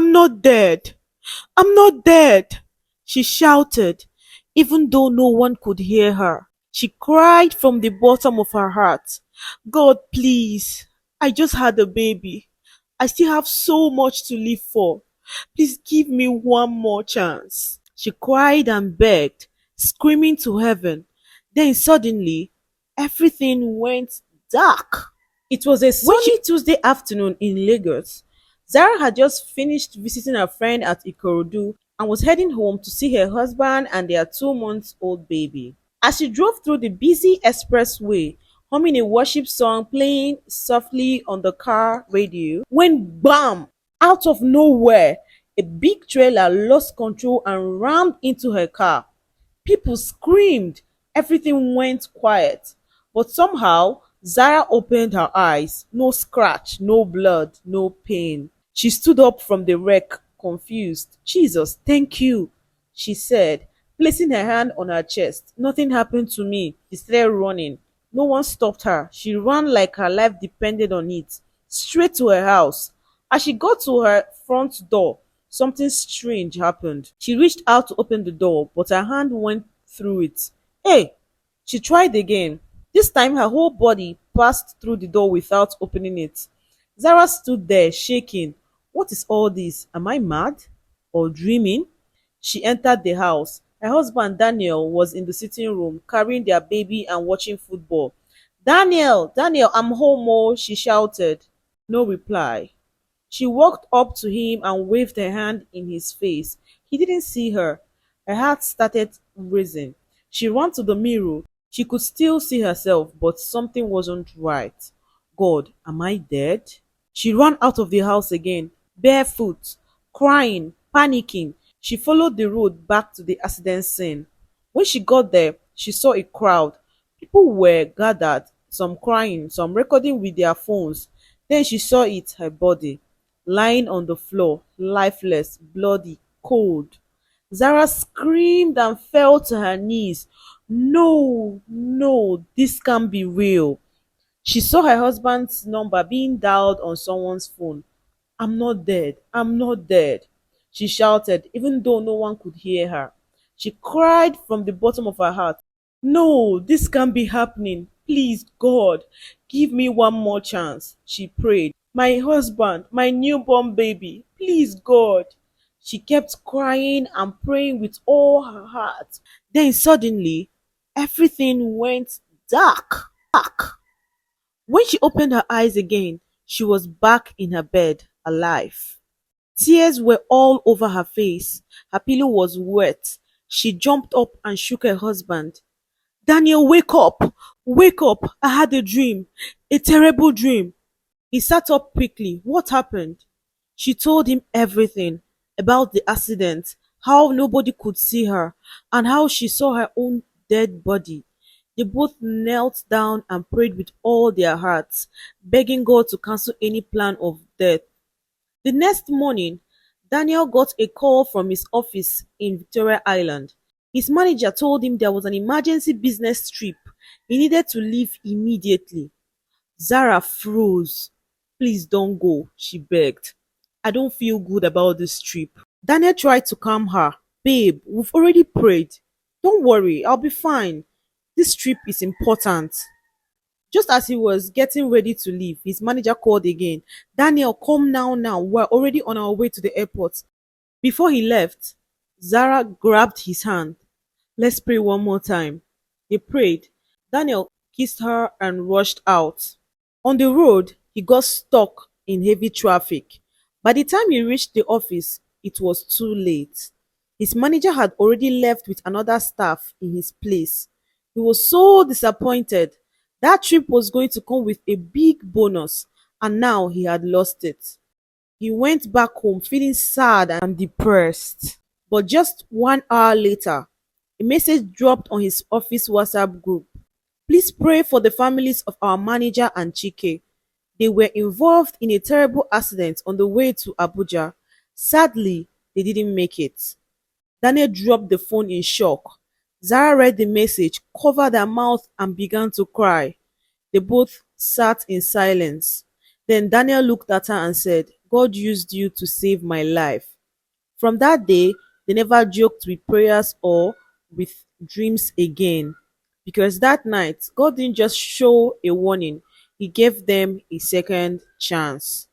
I'm not dead. I'm not dead, she shouted, even though no one could hear her. She cried from the bottom of her heart. God, please, I just had a baby. I still have so much to live for. Please give me one more chance. She cried and begged, screaming to heaven. Then suddenly, everything went dark. It was a sunny Tuesday afternoon in Lagos. Zara had just finished visiting her friend at Ikorodu and was heading home to see her husband and their 2 months old baby. As she drove through the busy expressway, humming a worship song playing softly on the car radio, when bam! Out of nowhere, a big trailer lost control and rammed into her car. People screamed. Everything went quiet. But somehow, Zara opened her eyes. No scratch, no blood, no pain. She stood up from the wreck, confused. Jesus, thank you, she said, placing her hand on her chest. Nothing happened to me. She started running. No one stopped her. She ran like her life depended on it, straight to her house. As she got to her front door, something strange happened. She reached out to open the door, but her hand went through it. Hey! She tried again. This time her whole body passed through the door without opening it. Zara stood there, shaking. What is all this? Am I mad? Or dreaming? She entered the house. Her husband Daniel was in the sitting room, carrying their baby and watching football. Daniel, Daniel, I'm home, oh, she shouted. No reply. She walked up to him and waved her hand in his face. He didn't see her. Her heart started racing. She ran to the mirror. She could still see herself, but something wasn't right. God, am I dead? She ran out of the house again, barefoot, crying, panicking. She followed the road back to the accident scene. When she got there, she saw a crowd. People were gathered, some crying, some recording with their phones. Then she saw it, her body, lying on the floor, lifeless, bloody, cold. Zara screamed and fell to her knees. No, no, this can't be real. She saw her husband's number being dialed on someone's phone. I'm not dead. I'm not dead, she shouted, even though no one could hear her. She cried from the bottom of her heart. No, this can't be happening. Please, God, give me one more chance, she prayed. My husband, my newborn baby, please, God. She kept crying and praying with all her heart. Then suddenly, everything went dark. When she opened her eyes again, she was back in her bed, alive. Tears were all over her face. Her pillow was wet. She jumped up and shook her husband. Daniel, wake up! Wake up! I had a dream. A terrible dream. He sat up quickly. What happened? She told him everything about the accident, how nobody could see her, and how she saw her own dead body. They both knelt down and prayed with all their hearts, begging God to cancel any plan of death. The next morning, Daniel got a call from his office in Victoria Island. His manager told him there was an emergency business trip. He needed to leave immediately. Zara froze. Please don't go, she begged. I don't feel good about this trip. Daniel tried to calm her. Babe, we've already prayed. Don't worry, I'll be fine. This trip is important. Just as he was getting ready to leave, his manager called again. Daniel, come now. We're already on our way to the airport. Before he left, Zara grabbed his hand. Let's pray one more time. They prayed. Daniel kissed her and rushed out. On the road, he got stuck in heavy traffic. By the time he reached the office, it was too late. His manager had already left with another staff in his place. He was so disappointed. That trip was going to come with a big bonus, and now he had lost it. He went back home feeling sad and depressed. But just 1 hour later, a message dropped on his office WhatsApp group. Please pray for the families of our manager and Chike. They were involved in a terrible accident on the way to Abuja. Sadly, they didn't make it. Daniel dropped the phone in shock. Zara read the message, covered her mouth, and began to cry. They both sat in silence. Then Daniel looked at her and said, God used you to save my life. From that day, they never joked with prayers or with dreams again. Because that night, God didn't just show a warning, He gave them a second chance.